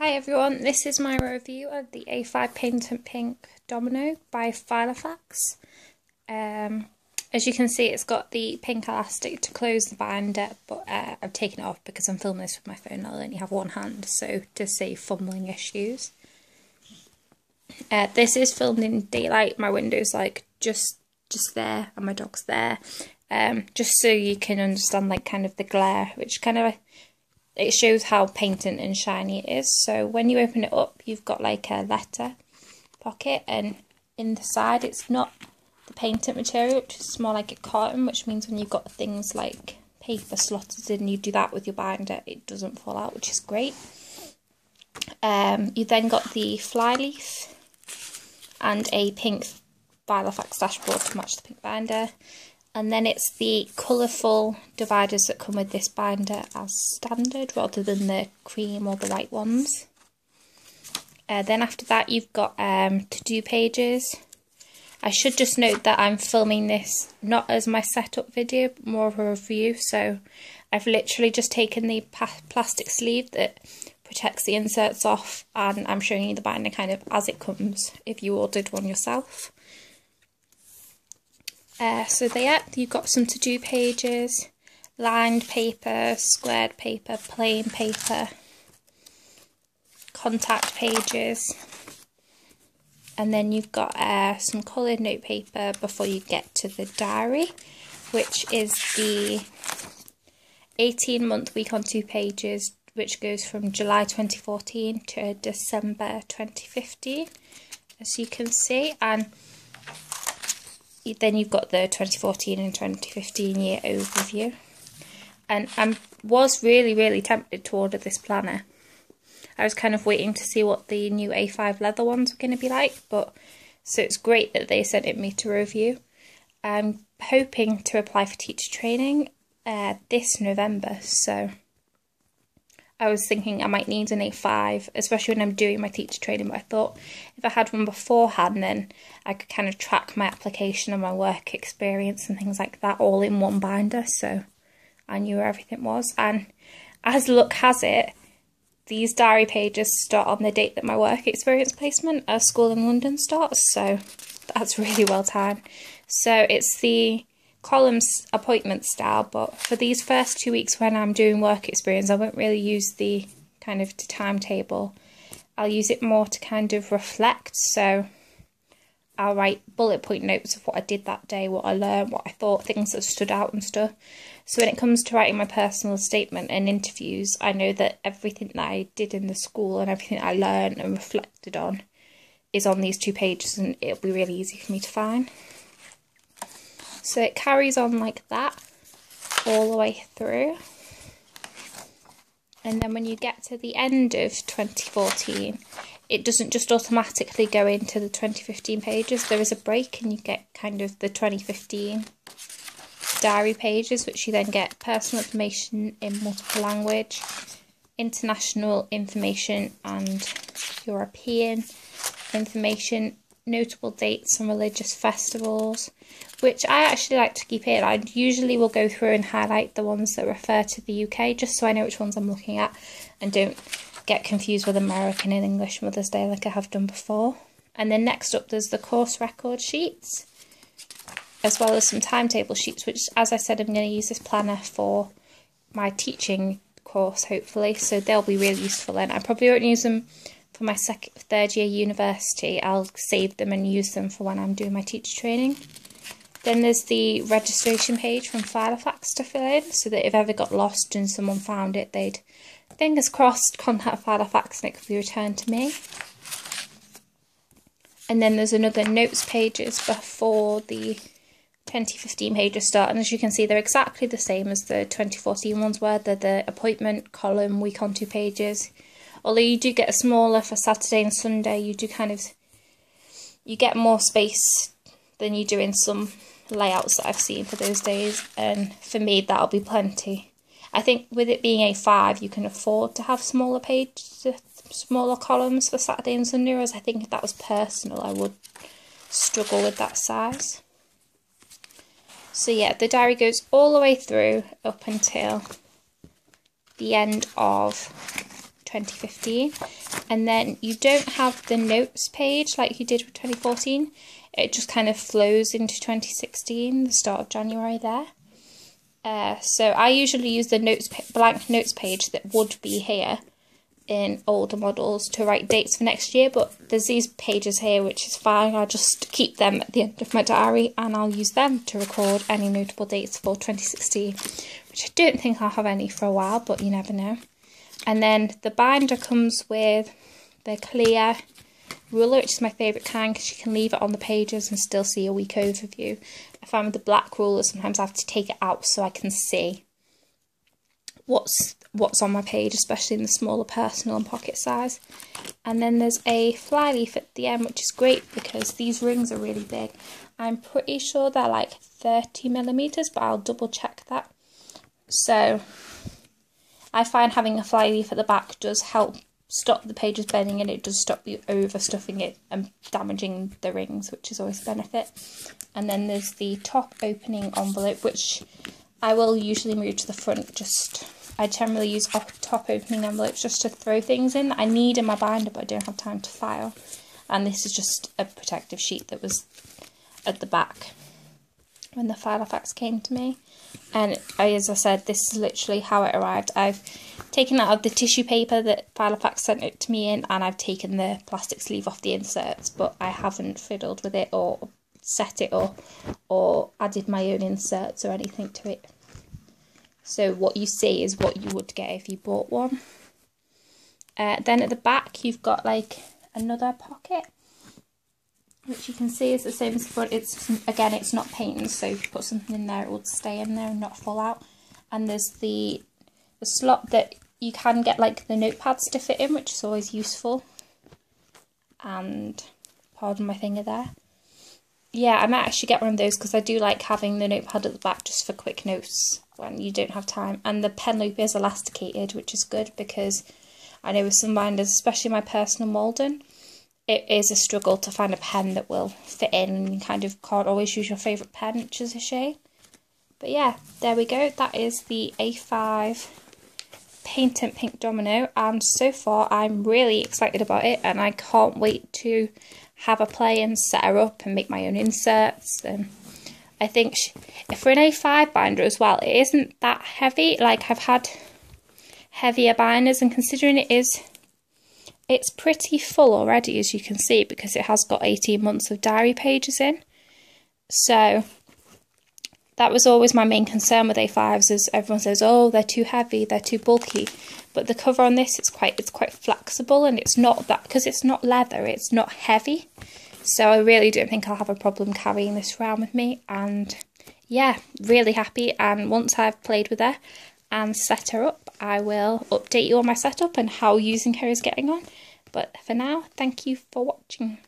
Hi everyone, this is my review of the A5 Patent Pink Domino by Filofax. As you can see, it's got the pink elastic to close the binder, but I've taken it off because I'm filming this with my phone. I'll only have one hand, so to save fumbling issues. This is filmed in daylight. My window's like just there, and my dog's there. Just so you can understand like kind of the glare, which kind of it shows how patent and shiny it is. So when you open it up, you've got like a letter pocket, and in the side it's not the patent material, which is more like a cotton, which means when you've got things like paper slotted in, you do that with your binder, it doesn't fall out, which is great. You then got the fly leaf and a pink Filofax dashboard to match the pink binder. And then it's the colourful dividers that come with this binder as standard, rather than the cream or the white ones. Then after that you've got to-do pages. I should just note that I'm filming this not as my setup video, but more of a review. So I've literally just taken the plastic sleeve that protects the inserts off, and I'm showing you the binder kind of as it comes if you ordered one yourself. So there, you've got some to-do pages, lined paper, squared paper, plain paper, contact pages, and then you've got some coloured note paper before you get to the diary, which is the 18-month week on 2 pages, which goes from July 2014 to December 2015, as you can see. And then you've got the 2014 and 2015 year overview. And I was really tempted to order this planner. I was kind of waiting to see what the new A5 leather ones were going to be like, but so it's great that they sent it me to review. I'm hoping to apply for teacher training this November, so I was thinking I might need an A5, especially when I'm doing my teacher training, but I thought if I had one beforehand, then I could kind of track my application and my work experience and things like that all in one binder, so I knew where everything was. And as luck has it, these diary pages start on the date that my work experience placement at a school in London starts, so that's really well timed. So it's the columns appointment style, but for these first 2 weeks when I'm doing work experience, I won't really use the kind of the timetable. I'll use it more to kind of reflect, so I'll write bullet point notes of what I did that day, what I learned, what I thought, things that stood out and stuff. So when it comes to writing my personal statement and interviews, I know that everything that I did in the school and everything I learned and reflected on is on these 2 pages, and it'll be really easy for me to find. So it carries on like that all the way through. And then when you get to the end of 2014, it doesn't just automatically go into the 2015 pages. There is a break and you get kind of the 2015 diary pages, which you then get personal information in multiple language, international information and European information, notable dates and religious festivals, which I actually like to keep in. I usually will go through and highlight the ones that refer to the UK, just so I know which ones I'm looking at and don't get confused with American and English Mother's Day like I have done before. And then next up there's the course record sheets, as well as some timetable sheets, which, as I said, I'm going to use this planner for my teaching course hopefully, so they'll be really useful. And I probably won't use them for my third year university. I'll save them and use them for when I'm doing my teacher training. Then there's the registration page from Filofax to fill in, so that if ever got lost and someone found it, they'd, fingers crossed, contact Filofax and it could be returned to me. And then there's another notes pages before the 2015 pages start, and as you can see they're exactly the same as the 2014 ones were. They're the appointment, column, week on 2 pages. Although you do get a smaller for Saturday and Sunday, you get more space than you do in some layouts that I've seen for those days, and for me that'll be plenty. I think with it being A5 you can afford to have smaller pages, smaller columns for Saturday and Sunday, whereas I think if that was personal I would struggle with that size. So yeah, the diary goes all the way through up until the end of 2015. And then you don't have the notes page like you did with 2014. It just kind of flows into 2016, the start of January there. So I usually use the blank notes page that would be here in older models to write dates for next year, but there's these pages here which is fine. I'll just keep them at the end of my diary and I'll use them to record any notable dates for 2016, which I don't think I'll have any for a while, but you never know. And then the binder comes with the clear ruler, which is my favourite kind because you can leave it on the pages and still see a week overview. I find with the black ruler sometimes I have to take it out so I can see what's on my page, especially in the smaller personal and pocket size. And then there's a flyleaf at the end, which is great because these rings are really big. I'm pretty sure they're like 30mm, but I'll double check that. So I find having a flyleaf at the back does help stop the pages bending, and it does stop you overstuffing it and damaging the rings, which is always a benefit. And then there's the top opening envelope, which I will usually move to the front. I generally use top opening envelopes just to throw things in that I need in my binder but I don't have time to file. And this is just a protective sheet that was at the back when the Filofax came to me. And as I said, this is literally how it arrived. I've taken out of the tissue paper that Filofax sent it to me in, and I've taken the plastic sleeve off the inserts, but I haven't fiddled with it or set it or added my own inserts or anything to it. So what you see is what you would get if you bought one. Then at the back you've got like another pocket, which you can see is the same as the front. It's not painted, so if you put something in there it would stay in there and not fall out. And there's the slot that you can get like the notepads to fit in, which is always useful. And pardon my finger there. Yeah, I might actually get one of those because I do like having the notepad at the back just for quick notes when you don't have time. And the pen loop is elasticated, which is good because I know with some binders, especially my personal moulding, it is a struggle to find a pen that will fit in, and you kind of can't always use your favourite pen, which is a shame. But yeah, there we go. That is the A5 Patent Pink Domino, and so far I'm really excited about it and I can't wait to have a play and set her up and make my own inserts. And I think for an A5 binder as well, it isn't that heavy. Like, I've had heavier binders, and considering it's pretty full already, as you can see, because it has got 18 months of diary pages in. So that was always my main concern with A5s, is everyone says, oh, they're too heavy, they're too bulky. But the cover on this, it's quite flexible, and it's not that, because it's not leather, it's not heavy. So I really don't think I'll have a problem carrying this around with me. And yeah, really happy. And once I've played with her and set her up, I will update you on my setup and how using her is getting on. But for now, thank you for watching.